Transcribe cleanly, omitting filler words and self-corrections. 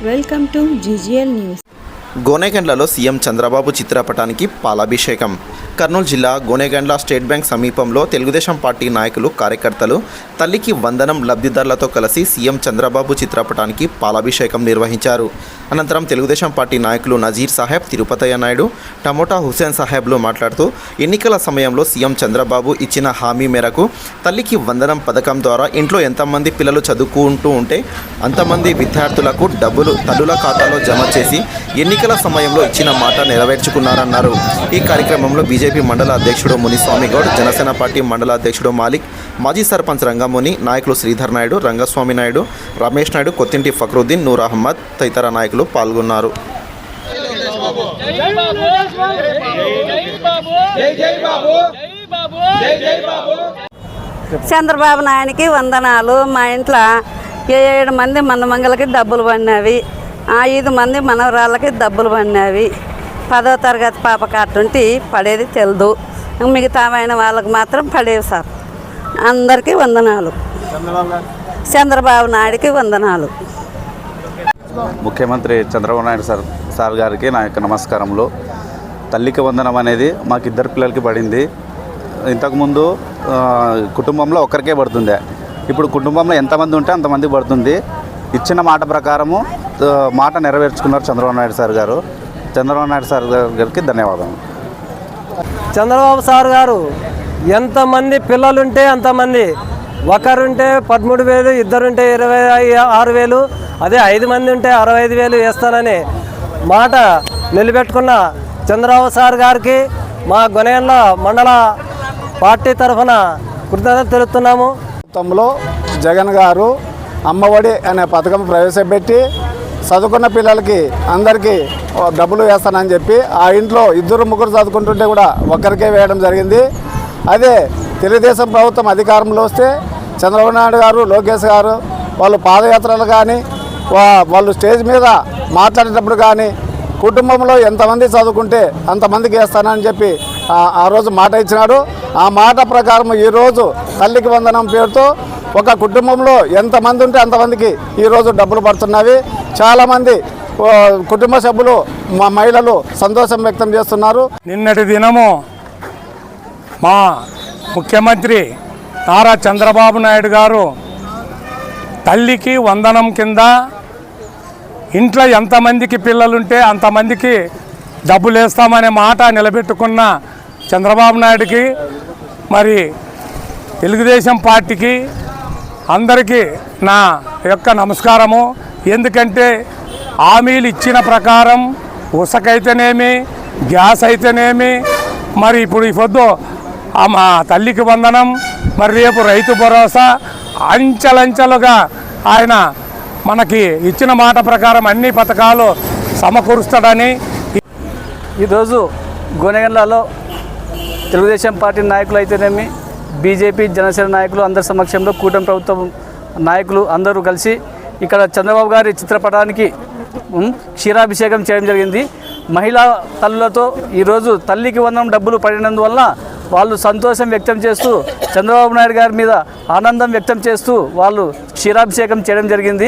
Welcome to GGL news. గోనెగండ్లలో CM Chandrababu చిత్రపటానికి పాలాభిషేకం. కర్నూలు జిల్లా గోనెగండ్ల స్టేట్ బ్యాంక్ సమీపంలో తెలుగుదేశం పార్టీ నాయకులు, కార్యకర్తలు తల్లికి వందనం లబ్ధిదారులతో కలిసి సీఎం చంద్రబాబు చిత్రపటానికి పాలాభిషేకం నిర్వహించారు. అనంతరం తెలుగుదేశం పార్టీ నాయకులు నజీర్ సాహెబ్, తిరుపతయ్య నాయుడు, టమోటా హుసేన్ సాహెబ్లు మాట్లాడుతూ ఎన్నికల సమయంలో సీఎం చంద్రబాబు ఇచ్చిన హామీ మేరకు తల్లికి వందనం పథకం ద్వారా ఇంట్లో ఎంతమంది పిల్లలు చదువుకుంటూ ఉంటే అంతమంది విద్యార్థులకు డబ్బులు తల్లుల ఖాతాలో జమ చేసి ఎన్నికల సమయంలో ఇచ్చిన మాట నెరవేర్చుకున్నారన్నారు. ఈ కార్యక్రమంలో బీజేపీ మండల అధ్యక్షుడు మునిస్వామి గౌడ్, జనసేన పార్టీ మండల అధ్యక్షుడు మాలిక్, మాజీ సర్పంచ్ రంగముని, నాయకులు శ్రీధర్ నాయుడు, రంగస్వామి నాయుడు, రమేష్ నాయుడు, కొత్తింటి ఫక్రుద్దీన్, నూర్ అహ్మద్ తదితర నాయకులు పాల్గొన్నారు. చంద్రబాబు నాయునికి వందనాలు. మా ఇంట్లో 7 మంది మందమంగళకి డబ్బులు పడినవి, 5 మంది మనవరాళ్ళకి డబ్బులు పడినవి. 10వ తరగతి పాప కాటుంటి పడేది తెలదు, మిగతా అయిన వాళ్ళకి మాత్రం పడేవి సార్. అందరికీ వందనాలు. చంద్రబాబు నాయుడికి వందనాలు. ముఖ్యమంత్రి చంద్రబాబు నాయుడు సార్ గారికి నా యొక్క నమస్కారములు. తల్లికి వందనం అనేది మాకు 2 పిల్లలకి పడింది. ఇంతకుముందు కుటుంబంలో ఒక్కరికే పడుతుంది, ఇప్పుడు కుటుంబంలో ఎంతమంది ఉంటే అంతమందికి పడుతుంది. ఇచ్చిన మాట ప్రకారము మాట నెరవేర్చుకున్నారు చంద్రబాబు నాయుడు సార్ గారు. చంద్రబాబు నాయుడు సార్ గారికి ధన్యవాదాలు. చంద్రబాబు సార్ గారు ఎంతమంది పిల్లలుంటే అంతమంది, ఒకరుంటే 13,000, ఇద్దరుంటే 26,000, అదే 5 మంది ఉంటే 65,000 వేస్తానని మాట నిలబెట్టుకున్న చంద్రబాబు సార్ గారికి మా గొనెగండ్ల మండల పార్టీ తరఫున కృతజ్ఞతలు తెలుపుతున్నాము. మొత్తంలో జగన్ గారు అమ్మఒడి అనే పథకం ప్రవేశపెట్టి చదువుకున్న పిల్లలకి అందరికీ డబ్బులు వేస్తానని చెప్పి ఆ ఇంట్లో 2-3 చదువుకుంటుంటే కూడా ఒక్కరికే వేయడం జరిగింది. అదే తెలుగుదేశం ప్రభుత్వం అధికారంలో వస్తే చంద్రబాబు నాయుడు గారు, లోకేష్ గారు వాళ్ళు పాదయాత్రలు కానీ వాళ్ళు స్టేజ్ మీద మాట్లాడేటప్పుడు కానీ కుటుంబంలో ఎంతమంది చదువుకుంటే అంతమందికి వేస్తానని చెప్పి ఆ రోజు మాట ఇచ్చినాడు. ఆ మాట ప్రకారం ఈరోజు తల్లికి వందనం పేరుతో ఒక కుటుంబంలో ఎంతమంది ఉంటే అంతమందికి ఈరోజు డబ్బులు పడుతున్నవి. చాలామంది కుటుంబ సభ్యులు, మా మహిళలు సంతోషం వ్యక్తం చేస్తున్నారు. నిన్నటి దినము మా ముఖ్యమంత్రి నారా చంద్రబాబు నాయుడు గారు తల్లికి వందనం కింద ఇంట్లో ఎంతమందికి పిల్లలుంటే అంతమందికి డబ్బులు వేస్తామనే మాట నిలబెట్టుకున్న చంద్రబాబు నాయుడికి, మరి తెలుగుదేశం పార్టీకి అందరికీ నా యొక్క నమస్కారము. ఎందుకంటే హామీలు ఇచ్చిన ప్రకారం ఉసకైతేనేమి, గ్యాస్ అయితేనేమి, మరి ఇప్పుడు ఈ పొద్దు మా తల్లికి వందనం, మరి రేపు రైతు భరోసా, అంచెలంచెలుగా ఆయన మనకి ఇచ్చిన మాట ప్రకారం అన్ని పథకాలు సమకూరుస్తాడని ఈరోజు గోనెగండ్లలో తెలుగుదేశం పార్టీ నాయకులు అయితేనేమి, బీజేపీ, జనసేన నాయకులు అందరి సమక్షంలో కూటమి ప్రభుత్వం నాయకులు అందరూ కలిసి ఇక్కడ చంద్రబాబు గారి చిత్రపటానికి క్షీరాభిషేకం చేయడం జరిగింది. మహిళా తల్లులతో ఈరోజు తల్లికి వందనం డబ్బులు పడినందువల్ల వాళ్ళు సంతోషం వ్యక్తం చేస్తూ, చంద్రబాబు నాయుడు గారి మీద ఆనందం వ్యక్తం చేస్తూ వాళ్ళు క్షీరాభిషేకం చేయడం జరిగింది.